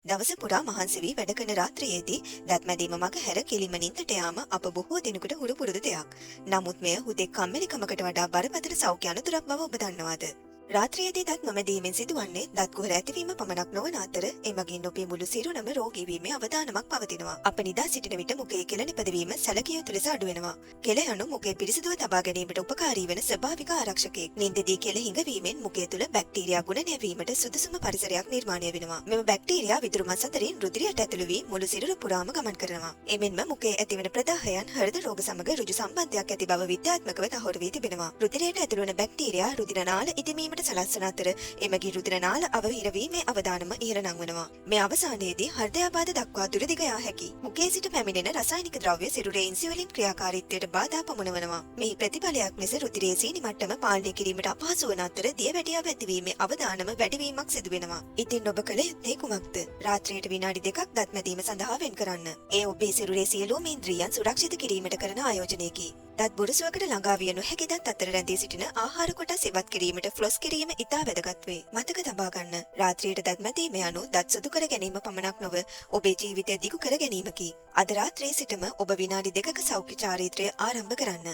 දවස පුරා මහන්සි වී වැඩ කරන රාත්‍රියේදී දත් මැදීම මග හැර කෙලින්ම නිින්දට යාම අප බොහෝ දිනකට හුරු පුරුදු දෙයක්. නමුත් මෙය හුදෙක් කම්මැලිකමකට වඩා බරපතල සෞඛ්‍ය අනතුරක් බව ඔබ දන්නවාද? රාත්‍රියේදී දත් මැදීමෙන් සිදුවන්නේ දත් කුහර ඇතිවීම පමණක් නොවන අතර එමගින් ඔබේ මුළු සිරුරම රෝගී වීමේ අවදානමක් පවතිනවා. අප නිදා සිටින විට මුඛයේ කෙළ නිපදවීම සැලකිය යුතු ලෙස අඩු වෙනවා. කෙළ යනු මුඛය පිරිසිදුව තබා ගැනීමට උපකාරී වන ස්වභාවික ආරක්ෂකයෙක්. නිින්දදී කෙළ හිඟවීමෙන් මුඛය තුළ බැක්ටීරියා ගුණ නැවීමට සුදුසුම පරිසරයක් නිර්මාණය වෙනවා. මෙම බැක්ටීරියා විදුරු මස් අතරින් රුධිරයට ඇතුළු වී මුළු සිරුර පුරාම ගමන් කරනවා. එමෙන්ම මුඛයේ ඇතිවන ප්‍රදාහයන් හෘද රෝග සමග ඍජු සම්බන්ධයක් ඇති බව විද්‍යාත්මකව තහවුරු වී තිබෙනවා. රුධිරයට ඇතුළු වන බැක්ටීරියා රුධිර නාල ඉදීමට සලස්වන අතර එමගින් රුධිර නාල අවහිර වීමේ අවදානම ඉහළ නංවනවා. මේ අවසානයේදී හෘදයාබාධ දක්වා දුරදිග යා හැකි. මුඛයේ සිට පැමිණෙන රසායනික ද්‍රව්‍ය සිරුරේ ඉන්සියුලින් ක්‍රියාකාරීත්වයට බාධා පමුණවනවා. මෙහි ප්‍රතිඵලයක් ලෙස රුධිරයේ සීනි මට්ටම පාලනය කිරීමට අපහසු වන අතර දියවැඩියාව ඇතිවීමේ අවදානම වැඩිවීමක් සිදු වෙනවා. ඉතින් ඔබ කළ යුත්තේ කුමක්ද? රාත්‍රියට විනාඩි 2ක් දත් මැදීම සඳහා වෙන් කරන්න. ඒ ඔබේ සිරුරේ සියලුම ඉන්ද්‍රියන් සුරක්ෂිත කිරීමට කරන ආයෝජනයකි. දත් බුරුසුවකට ළඟා විය නොහැකි දත් අතර රැඳී සිටින ආහාර කොටස් ඉවත් කිරීමට ෆ්ලොස් කිරීම ඉතා වැදගත් වේ. මතක තබා ගන්න. රාත්‍රියට දත් මැදීම යනු දත් සුදු කර ගැනීම පමණක් නොව ඔබේ ජීවිතය දිගු කර ගැනීමකි. අද රාත්‍රියේ සිටම ඔබ විනාඩි 2ක සෞඛ්‍ය චාරිත්‍රය ආරම්භ කරන්න.